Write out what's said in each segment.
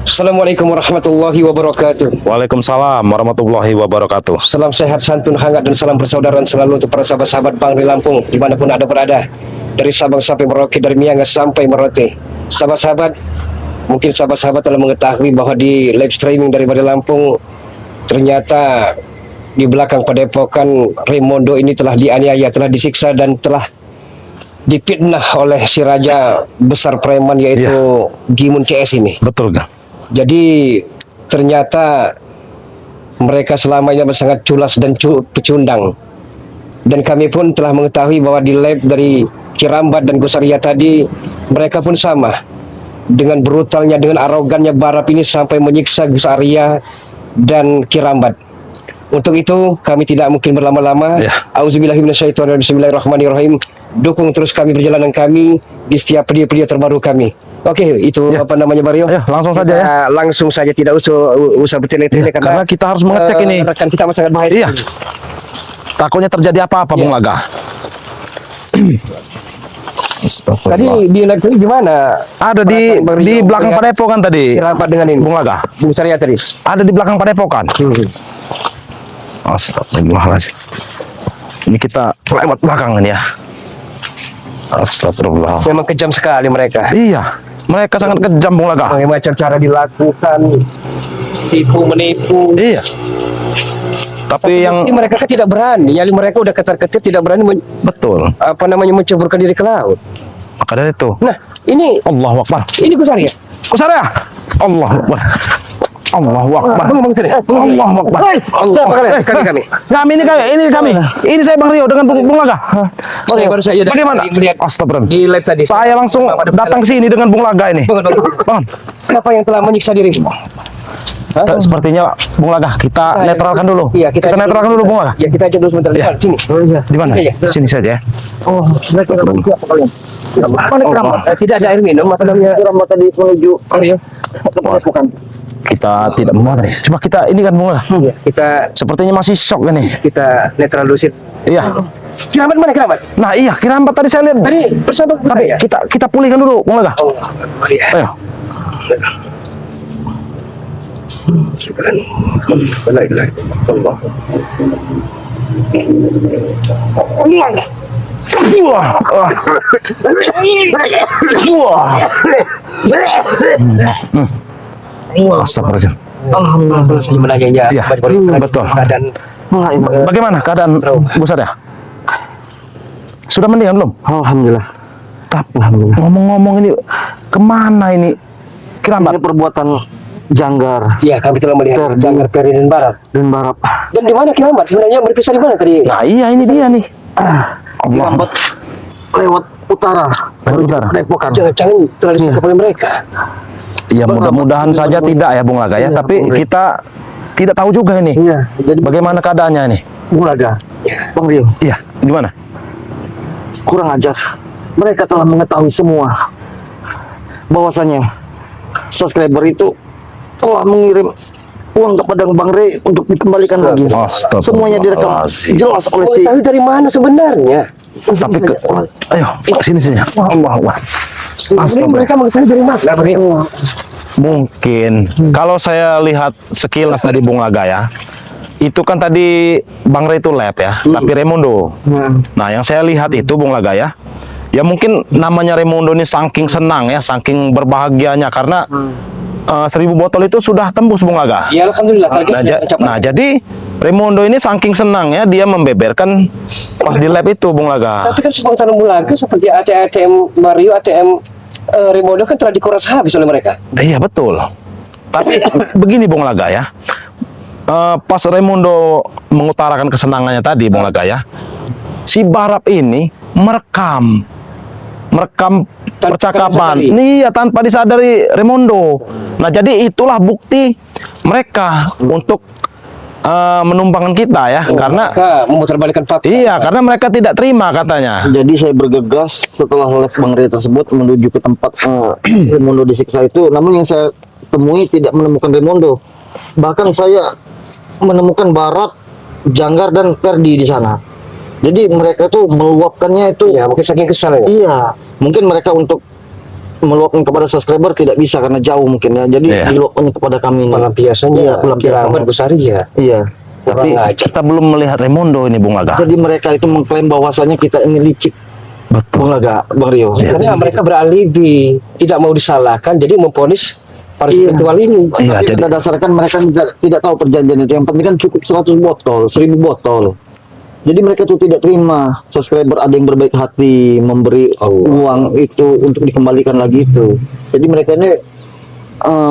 Assalamualaikum warahmatullahi wabarakatuh. Waalaikumsalam warahmatullahi wabarakatuh. Salam sehat, santun, hangat, dan salam persaudaraan selalu untuk para sahabat-sahabat Bang di Lampung dimanapun Anda berada, dari Sabang sampai Merauke, dari Miangas sampai Merote. Sahabat-sahabat, mungkin sahabat-sahabat telah mengetahui bahwa di live streaming dari Bali Lampung, ternyata di belakang padepokan Raimondo ini telah dianiaya, telah disiksa, dan telah dipitnah oleh si raja besar preman, yaitu Gimun CS ini. Betul kan? Jadi ternyata mereka selama ini sangat culas dan pecundang. Dan kami pun telah mengetahui bahwa di lab dari Kirambat dan Gusaria tadi, mereka pun sama. Dengan brutalnya, dengan arogannya Barap ini sampai menyiksa Gusaria dan Kirambat. Untuk itu kami tidak mungkin berlama-lama. Auzubillahi minasyaitonir rajim. Bismillahirrahmanirrahim. Dukung terus kami perjalanan kami di setiap video-video terbaru kami. Oke, itu apa namanya, Mario? Ayo, langsung saja ya. Langsung saja, tidak usah bertele-tele Karena kita harus mengecek ini. Rekan kita sangat bahaya. Iya. Takutnya terjadi apa-apa, Bung Laga. Tadi di live ini gimana? Ada di belakang padepokan tadi. Rapat dengan ini, Bung Laga. Bung Syariah tadi. Ada di belakang padepokan. Astagfirullahaladzim. Ini kita lewat belakang ini ya. Astagfirullah. Memang kejam sekali mereka. Iya, mereka sangat kejam, Bung Laga. Macam cara dilakukan, tipu menipu. Iya. Tapi yang mereka kan tidak berani. Nyali mereka udah ketar-ketir, tidak berani betul. menceburkan diri ke laut. Maka dari itu. Nah, ini Allahu Akbar. ini Gusaria. Gusaria. Allahu Akbar. Allahu Akbar. Bang Syariah. Allahu Akbar. Kami. Ini kami. Ini saya Bang Rio dengan Bung Laga. Baru saja Bagaimana? melihat Astagfirullah. di live tadi. Saya langsung datang sini dengan Bung Laga ini. Bang, Siapa yang telah menyiksa dirimu? sepertinya Bung Laga kita netralkan dulu. Iya, kita netralkan dulu Bung Laga. Ya, kita aja dulu sebentar. Iya. Sini. Di mana? Sini saja ya. Oh, mana Kirambat? Tidak ada air minum, apa namanya? Kirambat tadi menuju Mario. Bukan. Kita tidak memuat nih. Coba kita ini kan Bung Laga. Iya, kita Sepertinya masih shock ini. kita netral dulu sih. Iya. Kirambat mana Kirambat? Nah iya, Kirambat tadi saya lihat. Tadi bersama Tapi saya. kita pulihkan dulu Bung Laga. Oh, iya. Ayo. Astagfirullahaladzim. Alhamdulillah saja menanyanya. Iya, betul. Keadaan Bagaimana keadaan Gusaria? Sudah mendingan belum? Alhamdulillah. Alhamdulillah. Ngomong-ngomong ini kemana ini? Kirambat. Ini perbuatan janggar ya, kami telah melihat Janggar Peri dan Barap. dan Barap. Dan di mana Kirambat? Sebenarnya berpisah di mana tadi? Nah iya ini dia nih. Kirambat lewat utara. Utara. Padepokan. Jangan-jangan telah disikap oleh mereka. Ya mudah-mudahan saja tidak ya Bung Laga ya. Iya, Tapi Bung Laga. kita tidak tahu juga ini. Iya, jadi Bagaimana keadaannya nih? Bung Laga, Bang Rio, Iya, gimana? kurang ajar. Mereka telah mengetahui semua bahwasanya subscriber itu telah mengirim uang kepada Bang Rey untuk dikembalikan lagi. Astagfirullah. Semuanya direkam jelas oleh si. Tahu dari mana sebenarnya? Tapi ayo sini. Allah. Sebenarnya mereka mengetahui dari mana? Mungkin kalau saya lihat sekilas tadi Bung Laga ya, itu kan tadi Bang Rey itu lab ya, tapi Raimondo. Nah yang saya lihat itu Bung Laga ya, ya mungkin namanya Raimondo ini saking senang ya, saking berbahagianya karena 1000 botol itu sudah tembus Bung Laga. Ya alhamdulillah. Nah jadi Raimondo ini saking senang ya, dia membeberkan pas di lab itu Bung Laga. Tapi kan sepengetahuan Bung Laga seperti ATM Mario, ATM Raimondo kan telah dikuras habis oleh mereka. Iya betul. Tapi begini Bung Laga ya, pas Raimondo mengutarakan kesenangannya tadi Bung Laga ya, si Barap ini merekam percakapan ini ya tanpa disadari Raimondo. Nah jadi itulah bukti mereka untuk menumbangkan kita ya, karena memutarbalikkan fakta. iya karena mereka tidak terima katanya. Jadi saya bergegas setelah live Bang Rey tersebut menuju ke tempat Raimondo disiksa itu. Namun yang saya temui tidak menemukan Raimondo. Bahkan saya menemukan Barap, Janggar dan Perdi di sana. Jadi mereka tuh meluapkannya itu. Ya mungkin saking kesal ya. Iya, mungkin mereka untuk meluapkan kepada subscriber tidak bisa karena jauh mungkin ya. Jadi Iya. diluapkannya kepada kami ini. Pelampiasannya Iya, pelampiasan. Kiramat Gusari ya. Iya. Tapi Kurang ajar. kita belum melihat Raimundo ini Bung Laga. Jadi mereka itu mengklaim bahwasanya kita ini licik. Betul. Bung Laga, Bang Rio. Karena mereka beralibi, tidak mau disalahkan, jadi memponis para Iya. spiritual ini. Iya, Tapi jadi pada dasarkan mereka tidak tahu perjanjian itu. Yang penting kan cukup 100 botol, 1000 botol. Jadi mereka tuh tidak terima subscriber ada yang berbaik hati memberi uang itu untuk dikembalikan lagi itu. Jadi mereka ini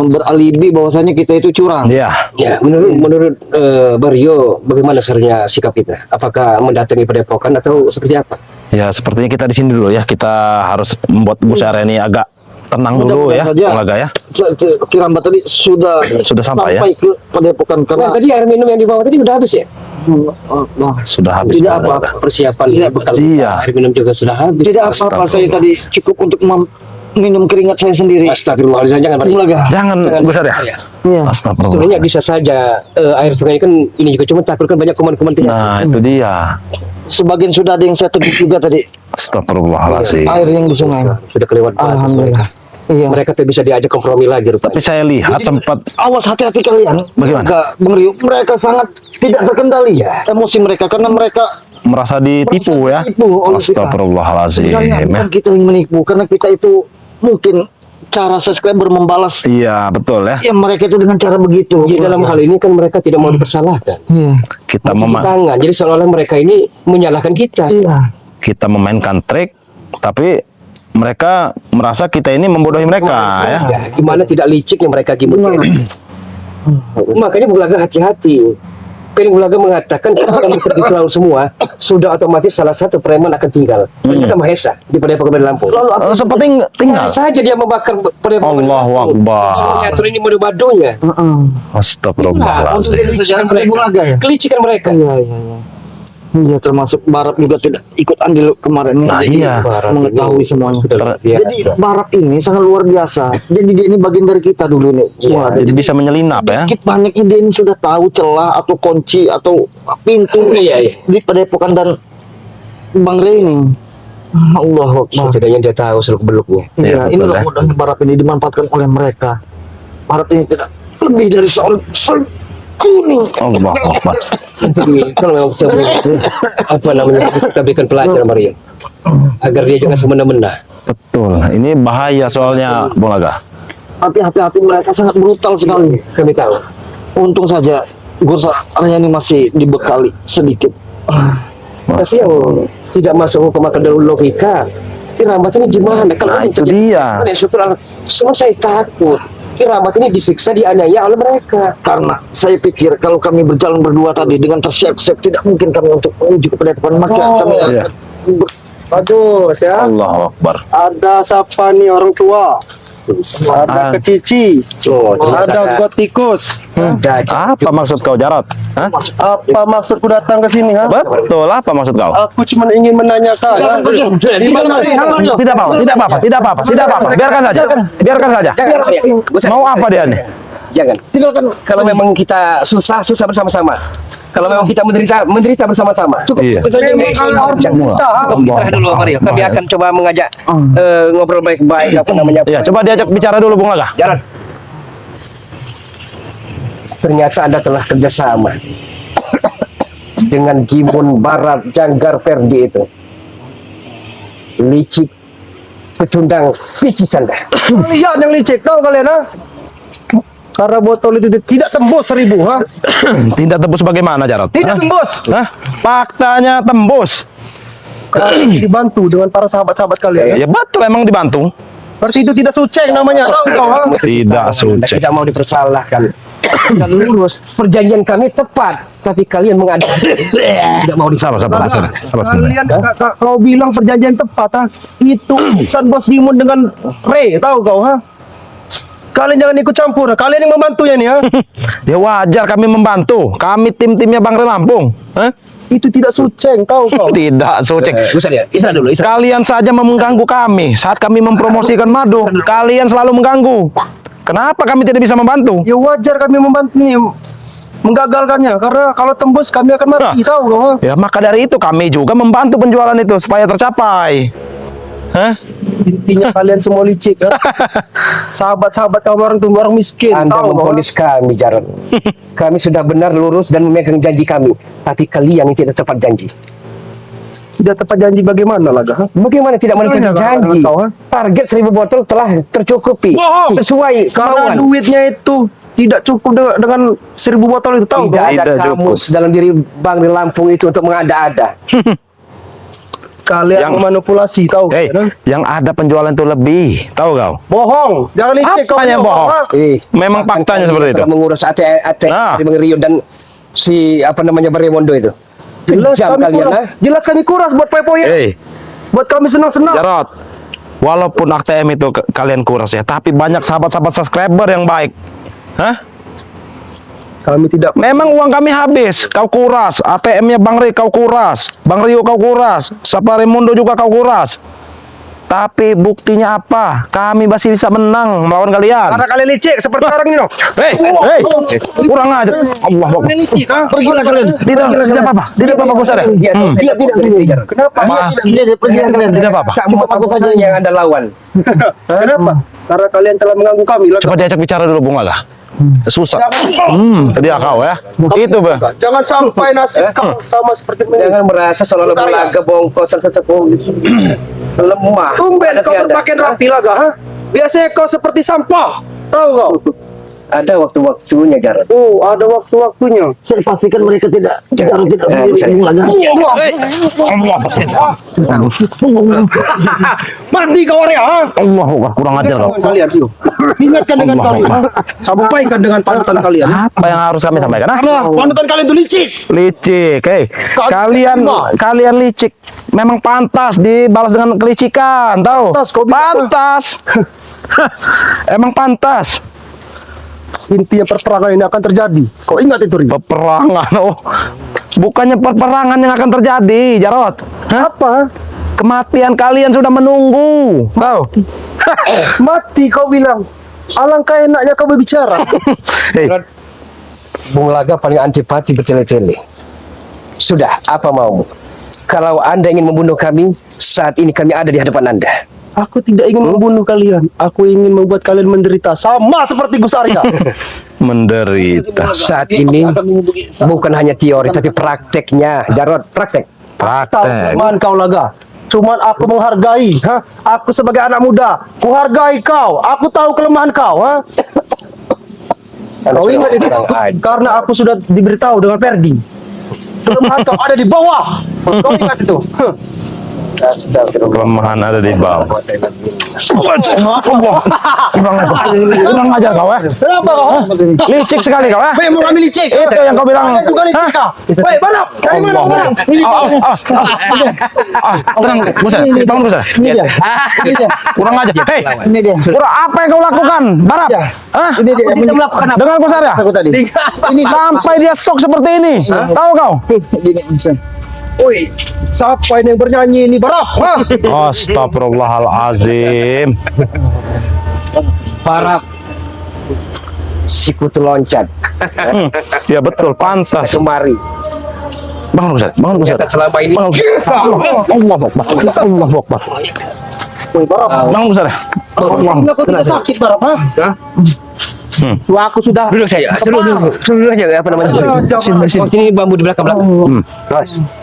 beralibi bahwasanya kita itu curang. ya, Ya, menurut Bario, bagaimana seharusnya sikap kita? Apakah mendatangi padepokan atau seperti apa? ya sepertinya kita di sini dulu ya. Kita harus membuat Bu Sarah ini agak tenang dulu ya, Mudah-mudahan saja. Bung Laga ya. Kirambat tadi sudah sampai ya? ke padepokan Nah, karena tadi air minum yang dibawa tadi udah habis ya? Sudah habis. Tidak Bung apa. Laga. Persiapan Tidak, bekal iya. air minum juga sudah habis. tidak apa-apa, saya tadi cukup untuk minum keringat saya sendiri. Astagfirullahaladzim, jangan Bario. Bung Laga. Jangan Bu Sarah ya. Iya. Astagfirullah. Sebenarnya bisa saja air sungai kan ini juga cuma takut kan banyak kuman-kuman penyakit. Nah, itu dia. Sebagian sudah ada yang saya tegur juga tadi. Astagfirullahaladzim. Air yang di sungai. Sudah kelewat batas Alhamdulillah. mereka. Iya. Mereka tuh bisa diajak kompromi lagi rupanya. Tapi saya lihat sempat Awas hati-hati kalian. Bagaimana? Mereka, Bang Rio, mereka sangat tidak terkendali ya emosi mereka karena mereka merasa ditipu ya. ditipu oleh kita. Astagfirullahaladzim. Sebenarnya bukan kita yang menipu karena kita itu mungkin cara subscriber membalas Iya, betul ya. ya mereka itu dengan cara begitu. Jadi dalam hal ini kan mereka tidak mau dipersalahkan. Iya. Kita Mau cuci tangan. Jadi seolah-olah mereka ini menyalahkan kita. Iya. kita memainkan trik, tapi mereka merasa kita ini membodohi mereka ya. Ya, gimana tidak licik yang mereka gimut. Makanya Bulaga hati-hati. Peling Bulaga mengatakan kalau kami pergi ke laut semua, sudah otomatis salah satu preman akan tinggal. Kita Mahesa di Padepokan Lampung. Lalu apa? Seperti tinggal. Saja dia membakar Padepokan Allahu Lampung. Akbar. Mengatur ini madu-madunya. Astagfirullahaladzim. Kelicikan mereka. Ya? Kelicikan mereka. Iya, iya, iya. Iya, termasuk Barat juga tidak ikut andil kemarin. Nah, Jadi, iya. mengetahui semuanya. Biasa. Jadi Barat ini sangat luar biasa. Jadi dia ini bagian dari kita dulu nih. Wah, Jadi bisa menyelinap ya. sedikit banyaknya dia ini sudah tahu celah atau kunci atau pintu Iya, iya. di Padepokan dan Bang Rey ini. Allah Akbar. Setidaknya dia tahu seluk-beluknya. Iya, Iya, betul, inilah ya. mudahnya Barat ini dimanfaatkan oleh mereka. Barat ini tidak lebih dari seorang kuning. Allah Akbar. Kalau memang kita apa namanya kita berikan pelajaran Maria agar dia jangan semena-mena. Betul. Ini bahaya soalnya Bung Laga. Tapi hati-hati mereka sangat brutal sekali. Kami tahu. Untung saja Gursa ini masih dibekali sedikit. Tapi yang tidak masuk hukum akal dan logika, Kiramat ini gimana? Kalau Nah, itu dia. Ya, syukur Allah. Semua saya takut. Kiramat ini disiksa, dianiaya oleh mereka. Karena saya pikir kalau kami berjalan berdua tadi dengan tersiap-siap tidak mungkin kami untuk menuju kepada depan maka kami iya. Aduh, ya. Allahu Akbar. Ada siapa nih orang tua? Ah. Ada kecici. Oh, Ada gotikus. Apa maksud kau Jarot? Hah? Apa maksudku datang ke sini, ha? Betul, apa maksud kau? Aku cuma ingin menanyakan. Tidak apa-apa, tidak apa-apa, tidak apa-apa, tidak apa-apa. Biarkan saja. Biarkan saja. Mau apa dia nih? Jangan. Kalau memang kita susah bersama-sama. Kalau memang kita menderita bersama-sama. Cukup. Iya. Istirahat dulu Mario. Kami akan coba mengajak ngobrol baik-baik apa namanya. Ya, coba diajak bicara dulu Bung Laga. Jalan. Ternyata Anda telah kerjasama dengan Gimun Barat Janggar Perdi itu. Licik, pecundang, picis Anda. Lihat yang licik, tahu kalian, ha? Karena botol itu tidak tembus 1000, ha? Tidak tembus bagaimana Jarot? Tidak tembus. Hah? Faktanya tembus. Kalian dibantu dengan para sahabat-sahabat kalian, ya? Ya betul emang dibantu. Berarti itu tidak suceng namanya, tahu kau, ha? Tidak Anda suci. tidak mau dipersalahkan. Kita lurus. Perjanjian kami tepat, tapi kalian mengada. Tidak mau Sabar, sabar, sabar. Sabar. Kalian kau bilang perjanjian tepat, ha? Itu urusan Bos Dimun dengan Ray, tahu kau, ha? Kalian jangan ikut campur, kalian yang membantunya nih, ha? Ya wajar kami membantu. Kami tim-timnya Bang Re Lampung. Hah? Itu tidak suceng, tahu kau? Tidak suci. Ustaz ya, istirahat dulu. Istirahat. Kalian saja mengganggu kami saat kami mempromosikan madu. Kalian selalu mengganggu. Kenapa kami tidak bisa membantu? Ya wajar kami membantu nih, menggagalkannya, karena kalau tembus kami akan mati, tahu kau, ha? Ya maka dari itu kami juga membantu penjualan itu supaya tercapai. Hah? Intinya kalian semua licik. Ha? Sahabat-sahabat kamu orang tuh orang miskin. Anda Tahu kau? memponis kami, Jarod. Kami sudah benar lurus dan memegang janji kami. Tapi kalian yang tidak tepat janji. Tidak tepat janji bagaimana Laga? Ha? Bagaimana tidak menepati Jangan janji? kau, ha? Target 1000 botol telah tercukupi. Bohong. Sesuai Karena kemauan. duitnya itu tidak cukup dengan 1000 botol itu, tahu Tidak kau? ada Tidak kamus dalam diri Bang di Lampung itu untuk mengada-ada. Kalian Yang- memanipulasi, tahu? Hei, kan? yang ada penjualan itu lebih, tahu kau? Bohong. Jangan licik kau. Apanya bohong? ha? Memang bahkan faktanya kami seperti itu. telah mengurus ATM Nah. dari Bang Rio dan si apa namanya Baremondo itu. Jelas Kejam kami kalian, kuras. ha? Jelas kami kuras buat poin-poin. Hei, Buat kami senang-senang. Jarot, walaupun ATM itu kalian kuras ya, tapi banyak sahabat-sahabat subscriber yang baik. Hah? Kami tidak. Memang uang kami habis, kau kuras. ATM-nya Bang Ri kau kuras, Bang Rio kau kuras, Sapa Raimundo juga kau kuras. Tapi buktinya apa? Kami masih bisa menang melawan kalian. Karena kalian licik seperti sekarang ini dong. Hei, kurang aja. Allah Akbar. Kalian licik, ha? Pergilah kalian. Tidak apa-apa, tidak apa-apa Gus Arya. Dia Hmm. Tidak. Kenapa? Tidak, pergilah kalian. Tidak apa-apa. kamu aku saja yang Anda lawan. Kenapa? Karena kalian telah mengganggu kami. Laga. Coba diajak bicara dulu Bung Laga. Susah. Dia kau ya. Itu Bang. Jangan sampai nasib kau sama seperti mereka. Jangan merasa seolah-olah Bentar, ya. belaga bongkok sesepuh lemah. Tumben Ada kau tiada. berpakaian rapi Laga, ha? Biasanya kau seperti sampah. Tahu kau? Ada waktu-waktunya, Jarod. Oh, ada waktu-waktunya. Saya pastikan mereka tidak sendiri. Bung Laga. Mandi kau Arya, ha? Allah Akbar, kurang ajar kau. Kalian, yuk. Ingatkan dengan kalian. ha? Sampaikan dengan panutan kalian. Apa yang harus kami sampaikan? Ah? Panutan kalian itu licik. Licik, kalian licik. Memang pantas dibalas dengan kelicikan, tahu? Pantas, kau bilang. Pantas. Emang pantas. Intinya perperangan ini akan terjadi. Kau ingat itu, Ri? Peperangan, oh. Bukannya peperangan yang akan terjadi, Jarot. Hah? Apa? Kematian kalian sudah menunggu, tahu? Mati kau bilang. Alangkah enaknya kau berbicara. Hei, Bung Laga paling antipati bertele-tele. Sudah, apa mau? Kalau Anda ingin membunuh kami, saat ini kami ada di hadapan Anda. Aku tidak ingin membunuh kalian. Aku ingin membuat kalian menderita sama seperti Gus Arya. menderita. Saat ini bukan hanya teori, tapi prakteknya. Jarod, praktek. Tahu Praktek. kelemahan kau Laga. Cuman aku menghargai, ha? Aku sebagai anak muda, kuhargai kau. Aku tahu kelemahan kau, ha? Kau ingat itu? Karena aku sudah diberitahu dengan Ferdi. Kelemahan kau ada di bawah. Kau ingat itu? Kelemahan ada di bawah. Kurang ajar kau ya. Kenapa kau? Licik sekali kau ya. Memang kami licik. Itu yang kau bilang. Bukan licik kau. Woi, balap. Dari mana Allah. balap? Awas. Tenang, Musa. Bangun Musa. Ini dia. Kurang ajar. Hei, Ini dia. kurang apa yang kau lakukan, Barap? Hah? Ini dia. Kita melakukan apa? Dengan Gus Arya? Aku tadi. Ini sampai dia shock seperti ini. Tahu kau? Ini Insan. Woi, siapa ini yang bernyanyi ini, Barap? Ha? Astagfirullahalazim. Para sikutu loncat Ya betul, pantas. kemari. Bangun Gus Arya. Bangun Gus Arya. Selama ini Bangun Gus Arya. Allah Akbar. Allah Akbar. Woi, Barap. Bangun Gus Arya. Ini aku tidak sakit, Barap, ha? Wah, aku sudah. duduk saja, duduk aja apa namanya? Sini bambu di belakang.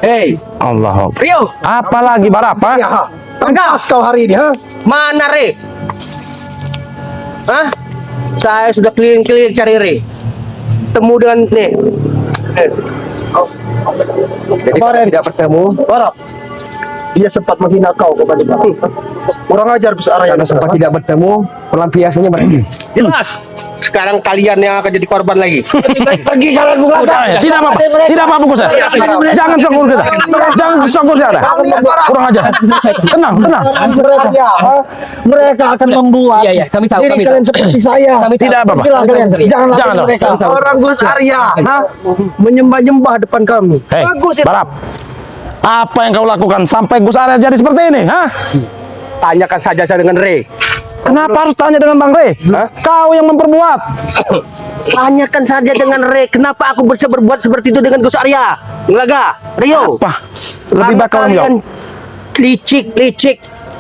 Hei, Allah Akbar. Rio, Apa lagi Barap? Ha? Ya, ha. Tegas kau hari ini, ha? mana Re? Hah? Saya sudah keliling-keliling cari Re. Temu dengan nih. Jadi Kemarin. tidak bertemu. Barap. Ia sempat menghina kau kepada Barap. Kurang ajar Gus Arya. Karena sempat tidak bertemu, pelampiasannya berhenti. Jelas. Sekarang kalian yang akan jadi korban lagi. Pergi kalian Bung Laga. Tidak apa-apa. Tidak apa-apa Gus Arya. Jangan sokor kita. Jangan sokor kita. Kurang ajar. Tenang. Mereka akan membuat Iya, iya, kami tahu, diri kami kalian tahu. seperti saya. Tidak apa-apa. Pergilah kalian. Jangan Jangan, lakukan mereka. Orang Gus Arya, ha? Menyembah-nyembah depan kami. Hei, Bagus itu. Barap. Apa yang kau lakukan sampai Gus Arya jadi seperti ini? Hah? Tanyakan saja saya dengan Re. Kenapa harus tanya dengan Bang Re? Kau yang memperbuat. Tanyakan saja dengan Re. Kenapa aku bisa berbuat seperti itu dengan Gus Arya? Ngelaga, Rio. Apa? Lebih baik kau yang jawab. licik.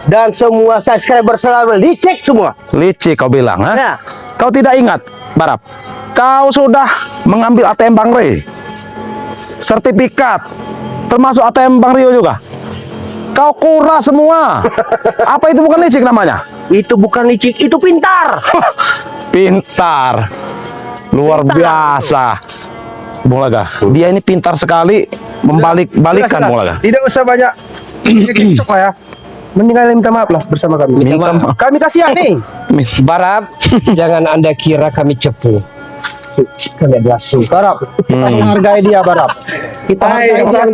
dan semua subscriber selalu dicek semua. Licik kau bilang, ha? Ya. Kau tidak ingat, Barap? Kau sudah mengambil ATM Bang Rey, sertifikat, termasuk ATM Bang Rio juga. Kau kuras semua. Apa itu bukan licik namanya? Itu bukan licik, itu pintar. Pintar, luar biasa, Bung Laga. Dia ini pintar sekali membalik-balikan, Bung Laga. Tidak usah banyak cekcok lah ya. Mending kalian minta maaf lah bersama kami. Minta maaf. Kami kasihan nih. Barap, jangan Anda kira kami cepu. Kami adalah suka. Barap, kita menghargai dia, Barap. Kita hargai orang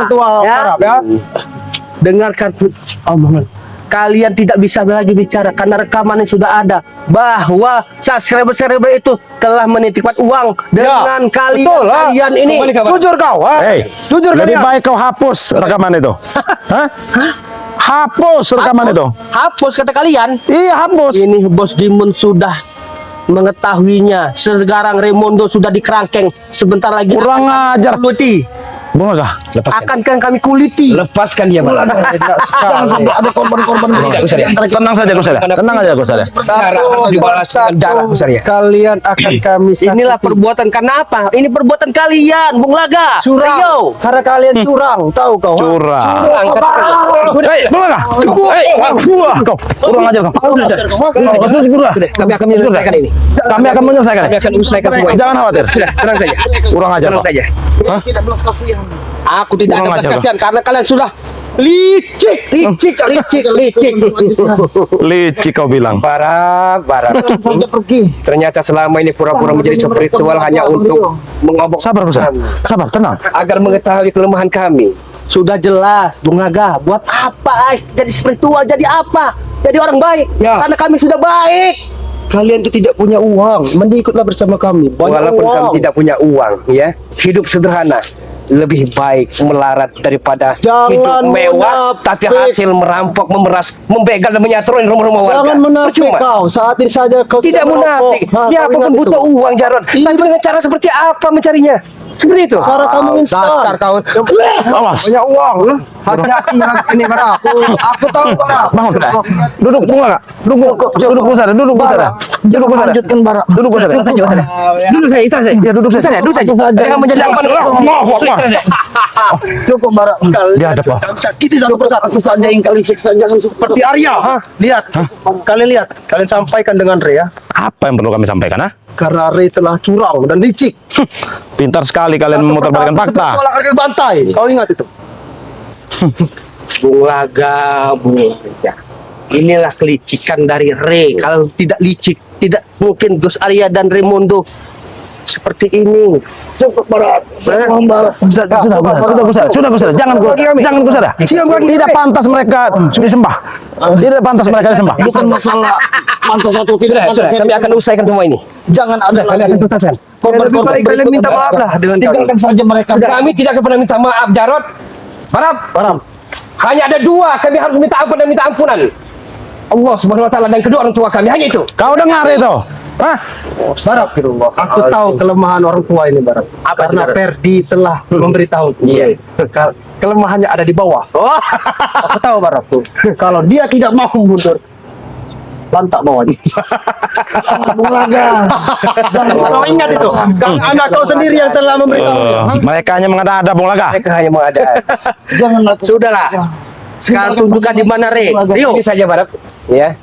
tua, ya. Barap ya. Dengarkan omongan. Kalian tidak bisa lagi bicara karena rekaman yang sudah ada bahwa subscriber itu telah menitipkan uang dengan kalian. betul, ha? Kalian ini Jujur kau, ha? Hei, Jujur lebih kalian. baik kau hapus rekaman itu. Hah? Hapus rekaman itu. hapus kata kalian. Iya, hapus. Ini Bos Dimun sudah mengetahuinya. Sekarang Raimundo sudah dikerangkeng. Sebentar lagi Kurang ajar. kuliti. Bung Laga, Akan kami kuliti. Lepaskan dia, Barap. Jangan sampai ada korban-korban. Tidak usah ya. tenang saja, Gus Arya. Tenang aja, Gus Arya. Darah harus dibalas dengan darah, besar ya. Kalian akan kami inilah perbuatan karena apa? Ini perbuatan kalian, Bung Laga. Rio. Karena kalian curang, tahu kau? ha? Curang. Angkat. Bung Laga. Kau, kurang ajar kau. Kami akan menyelesaikan ini. Kami akan menyelesaikan. Kami akan selesaikan semua ini. Jangan khawatir. Sudah, tenang saja. Kurang ajar Tenang kau. saja. Hah? Aku tidak Kurang ada ajar, belas kasihan karena kalian sudah licik. Licik kau bilang. Barap. Ternyata selama ini pura-pura menjadi spiritual hanya untuk mengobok Sabar, Gus Arya. Sabar, tenang. agar mengetahui kelemahan kami. Sudah jelas, Bung Laga. Buat apa? Jadi spiritual, jadi apa? Jadi orang baik. Ya. Karena kami sudah baik. Kalian itu tidak punya uang, mending ikutlah bersama kami. Walaupun kami tidak punya uang, ya, hidup sederhana lebih baik melarat daripada Jangan hidup mewah munafik. tapi hasil merampok, memeras, membegal dan menyatron rumah-rumah warga. Jangan munafik Percuma. kau. Saat ini saja kau Tidak munafik. merokok. Ha, Siapa kau pun ingat butuh itu. uang, Jarod. Iya. Tapi dengan cara seperti apa mencarinya? Seperti itu. Cara kamu instan. Dasar kau. Awas. Banyak uang. Hati-hati ini, Barap. Aku tahu, Barap. Bangun. Duduk, Bung Laga. Duduk, Gus Arya. Duduk, Gus Arya. Duduk, Gus Arya. Lanjutkan, Barap. Duduk, Gus Arya. Duduk saya, istirahat saya. Ya, duduk saja. Duduk saja. Jangan menjadi apa. Cukup, Barap. Dia ada apa? Sakiti satu persatu saja yang kalian siksa. Jangan seperti Arya. Ha? Lihat. Kalian lihat. Kalian sampaikan dengan Ray ya. Apa yang perlu kami sampaikan, ha? Karena Ray telah curang dan licik. Pintar sekali kalian memutarbalikkan fakta. Seolah akan bantai. Kau ingat itu? Bung Laga. Inilah kelicikan dari Ray. Kalau tidak licik, tidak mungkin Gus Arya dan Raimundo seperti ini. Cukup, Barap. Sudah, Gus Arya. Sudah, Gus Arya. Jangan, Gus Arya. Tidak pantas mereka disembah. Tidak pantas mereka disembah. Bukan masalah mantas satu tidak. Sudah, kami akan usaikan semua ini. Jangan ada Kami akan lagi. tuntaskan. Lebih baik kalian minta maaf lah dengan kami. Tinggalkan saja mereka. Kami tidak akan pernah minta maaf, Jarod. Barap. Hanya ada dua, kami harus minta ampun dan minta ampunan. Allah Subhanahu wa taala dan kedua orang tua kami, hanya itu. Kau dengar itu? Hah? Barap, aku tahu kelemahan orang tua ini, Barap. Karena Perdi telah memberitahu. Iya. Kelemahannya ada di bawah. Aku tahu, Barap. Kalau dia tidak mau mundur, lantak bawahnya. Bung Laga. Kau ingat itu? Anak kau sendiri yang telah memberitahu. Mereka hanya mengada-ada, Bung Laga. Mereka hanya mengada. Jangan Sudahlah. Sekarang tunjukkan di mana Ray. Rio. Ini saja, Barap. Ya.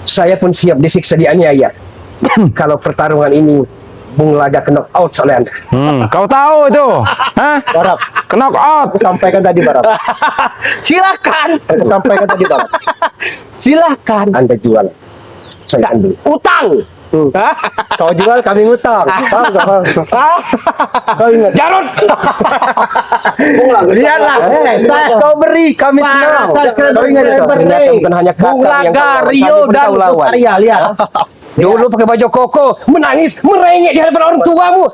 Saya pun siap disiksa, dianiaya. Kalau pertarungan ini Bung Laga knock out oleh Anda. Kau tahu itu? Hah? Barap. Knock out. Aku sampaikan tadi, Barap. Silakan. Aku sampaikan tadi, Barap. Silakan. Anda jual. Saya ambil. Utang. Kau jual, kami ngutang. Kau ingat? Jarod. Lihatlah. Kau beri, kami senang. Kau ingat itu? Ternyata bukan hanya kata Bung yang Laga, kau Rio lawan, dan kau lawan. Arya. Lihat. Dulu pakai baju koko, menangis, merengek di hadapan orang tuamu.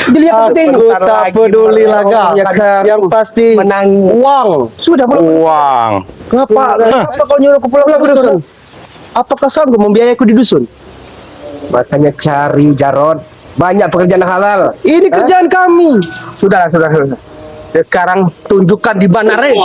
Dilihat seperti ini. Aku tak peduli, Laga. Yang pasti menang. uang. Sudah belum? Uang. Kenapa kau nyuruh aku pulang ke dusun? Apakah sanggup membiayaiku di dusun? Makanya cari, Jarod. Banyak pekerjaan halal. Ini kerjaan kami. Sudah. Sekarang tunjukkan di mana Ray.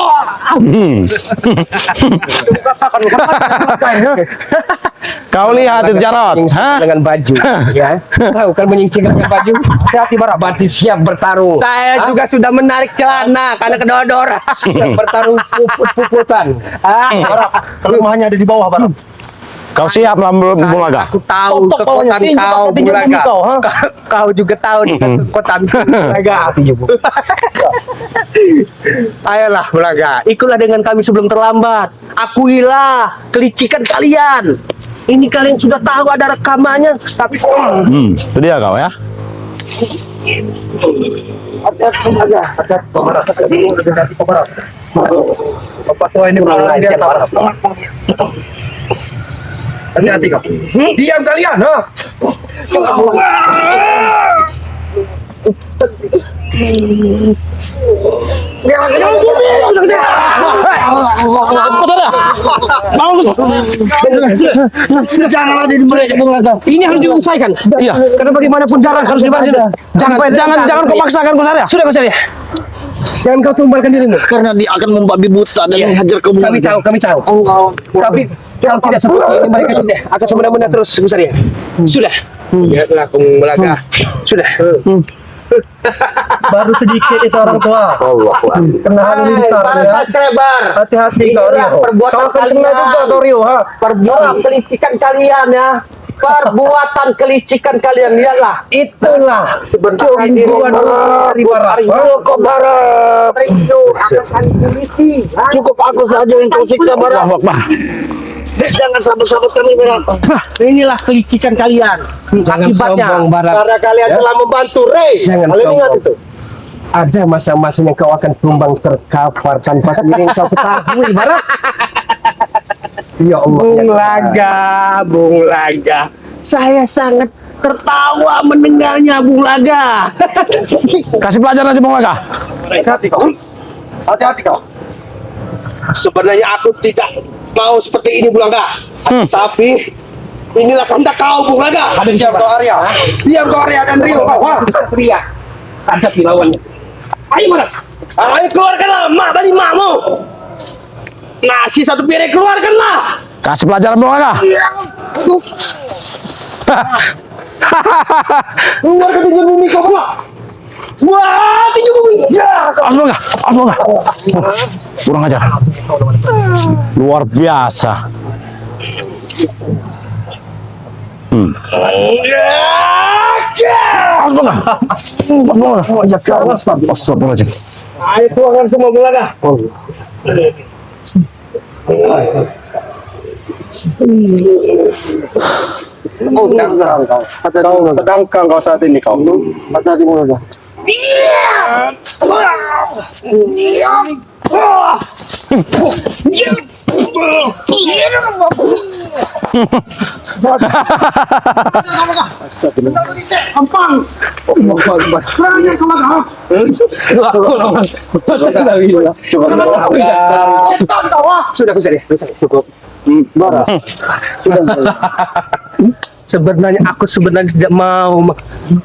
Kau lihat itu Jarot, hah? Dengan baju, ya. Tahu kan menyingsingkan dengan baju. Hati Barak, berarti siap bertarung. Saya juga sudah menarik celana karena kedodor. Siap bertarung puput-puputan. Barak, rumahnya ada di bawah, Barak. Kau siap melawan Bung Laga? Aku tahu kekuatan kau, Bung Laga. Kau juga tahu di kekuatan Bung Laga. Ayolah, Bung Laga, ikutlah dengan kami sebelum terlambat. Akuilah kelicikan kalian. Ini kalian sudah tahu ada rekamannya, tapi Itu dia kau ya. hati-hati aja. Hati-hati, Barak. Hati-hati, Barak. Bapak tua ini kurang dia, Barak. Hati-hati kau. Diam kalian, ha? Jangan ada di mereka Bung Laga. Ini harus diselesaikan. Iya. Karena bagaimanapun jarak harus dibantu. Jangan kau paksakan kau Sarya. Sudah kau Sarya. Jangan kau tumbalkan dirimu. Karena dia akan membabi buta dan menghajar kamu. Kami tahu. Tapi kalau tidak seperti ini mereka tidak akan semena-mena terus Gus Arya. Sudah. Lihatlah Bung Laga. Sudah. Baru sedikit itu orang tua. Kenahan ini besar ya. Hati-hati kau Rio. Perbuatan Kalian juga kau Rio, ha? Perbuatan kelicikan kalian ya. Perbuatan kelicikan kalian, lihatlah. Itulah Cungguan dari Barak. Cukup Barak. Cukup aku saja yang kau siksa Barak. Jangan sabut-sabut kami Barak. Inilah kelicikan kalian. Jangan Akibatnya sombong Barak. Karena kalian telah membantu Ray. Jangan Kalian ingat sombong. itu. Ada masa-masa yang kau akan tumbang terkapar tanpa sepiring kau ketahui Barak. Ya Allah. Bung Laga. Saya sangat tertawa mendengarnya, Bung Laga. Kasih pelajaran aja Bung Laga. Hati-hati kau. Hati-hati kau. Sebenarnya aku tidak mau seperti ini, Bung Laga. Tapi inilah kehendak kau, Bung Laga. Ada di Diam siapa? kau Arya. Diam kau Arya dan Rio kau. Ha? Pria. Hadapi lawannya. Ayo Barak. Ayo keluarkanlah mak balik makmu. Nasi satu piring keluarkanlah. Kasih pelajaran Bung Laga. Keluar ke tinju bumi kau Barak. Wah, tinju bumi. Ya, Bung Laga. Kurang ajar. Luar biasa. Astagfirullahaladzim. Ayo keluarkan semua Bung Laga. Oh, sedangkan kau. Sedangkan kau saat ini kau. Hati-hati Bung Laga. Sudah Gus Arya. Cukup. Barak. sebenarnya aku tidak mau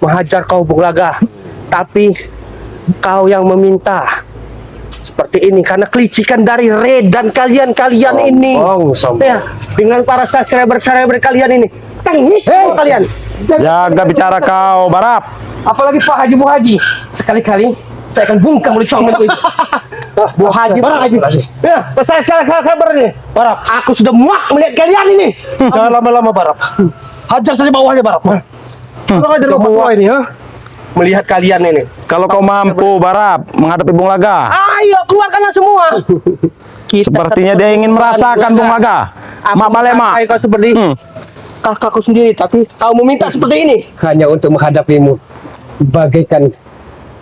menghajar kau, Bung Laga. Tapi kau yang meminta seperti ini karena kelicikan dari Red dan kalian ini. Ya, dengan para subscriber kalian ini. Kalian. Jaga bicara kau, Barap. Apalagi Pak Haji Bu Haji. Sekali-kali saya akan bungkam mulut sama itu. Bu Haji, Barak Haji. Ya, saya kabar nih. Barak, aku sudah muak melihat kalian ini. Jangan lama-lama, Barak. Hajar saja bawahnya, Barak. Kurang ajar bapak ini, ha? Melihat kalian ini. Kalau kau mampu, Barap, menghadapi Bung Laga. Ayo, keluarkanlah semua. Sepertinya dia ingin merasakan Bung Laga. Mak Balema. Kau seperti kakakku sendiri, tapi kau meminta seperti ini. Hanya untuk menghadapimu bagaikan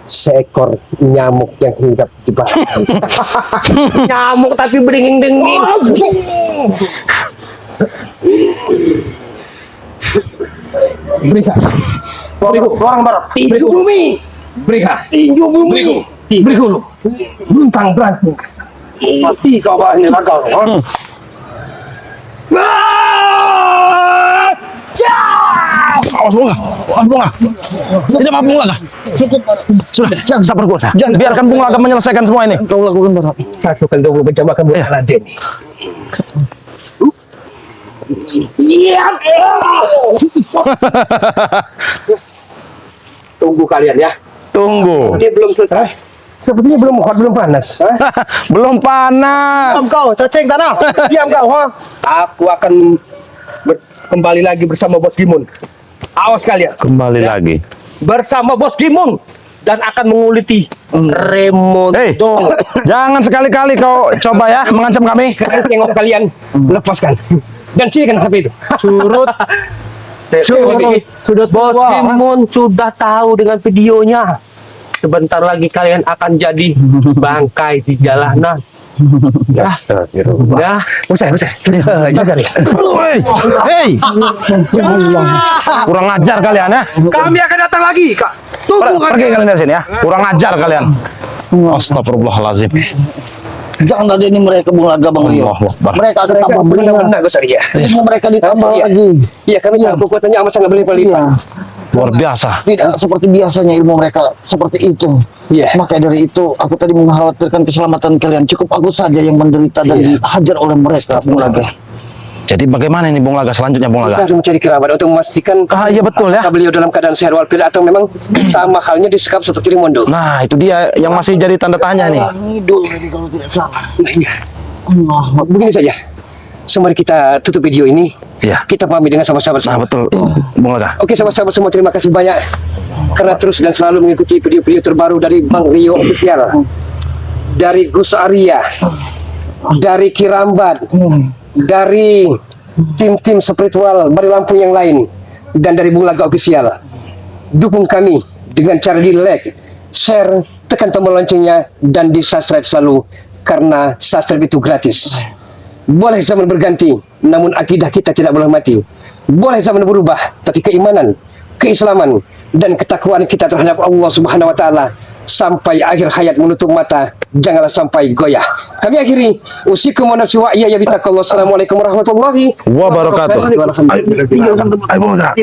seekor nyamuk yang hinggap di batang. Nyamuk tapi beringing-denging. Berikan. Orang Barat. Tinju bumi. Berikan. Tinju bumi. Beri hulu. Buntang berantung. Mati kau Pak ini Laga. Awas bunga. Awas bunga. Tidak apa bunga. Sudah, sabar gua. Biarkan bunga akan menyelesaikan semua ini. Kau lakukan Barat. Satu kali 20 jam akan Raden. Tunggu kalian ya. Tunggu. Dia belum selesai. Sepertinya belum hot, belum panas. Belum panas. Diam kau, cacing tanah. Diam kau, ha? Aku akan kembali lagi bersama Bos Gimun. Awas kalian. Kembali lagi. Bersama Bos Gimun. Dan akan menguliti Raimondo. Hei, jangan sekali-kali kau coba ya mengancam kami. Kalian tengok kalian. Lepaskan. Dan sini HP itu. Surut. Sudah Bos Gimun sudah tahu dengan videonya. Sebentar lagi kalian akan jadi bangkai di jalanan. Ya, ya, usai. Jaga nih. Hei, kurang ajar kalian ya. Kami akan datang lagi, Kak. Tunggu Pergi kalian dari sini ya. Kurang ajar kalian. Astagfirullahalazim. Jangan ada ini mereka Bulaga Bang Rio. Allahu Akbar. Mereka akan tambah beringas. Ilmu mereka ditambah lagi. Iya, kami tahu kekuatannya amat sangat berlipat-lipat. Luar biasa. Tidak seperti biasanya ilmu mereka seperti itu. Iya. Maka dari itu aku tadi mengkhawatirkan keselamatan kalian. Cukup aku saja yang menderita dan dihajar oleh mereka Bulaga. Jadi bagaimana ini Bung Laga selanjutnya Bung Kita Laga? harus mencari kerabat untuk memastikan Iya betul ya. apakah beliau dalam keadaan sehat walafiat atau memang sama halnya disekap seperti Raimondo. Nah itu dia yang masih jadi tanda tanya nih. Ngidul tadi kalau tidak salah. Nah, begini saja. Semari kita tutup video ini. Iya. Kita pahami dengan sahabat-sahabat Nah semua. betul Bung Laga. Oke sahabat-sahabat semua, terima kasih banyak karena terus dan selalu mengikuti video-video terbaru dari Bang Rio Official, dari Gus Arya, dari Kirambat, dari tim-tim spiritual Bari Lampung yang lain, dan dari Bung Laga Official. Dukung kami dengan cara di like, share, tekan tombol loncengnya, dan di subscribe selalu karena subscribe itu gratis. Boleh zaman berganti, namun akidah kita tidak boleh mati. Boleh zaman berubah, tapi keimanan, keislaman, dan ketakwaan kita terhadap Allah Subhanahu wa taala sampai akhir hayat menutup mata janganlah sampai goyah. Kami akhiri usikum wa nafsi wa iyaya bitaqwa. Assalamualaikum warahmatullahi Wabarakatuh. wabarakatuh. Ayo Bung Laga.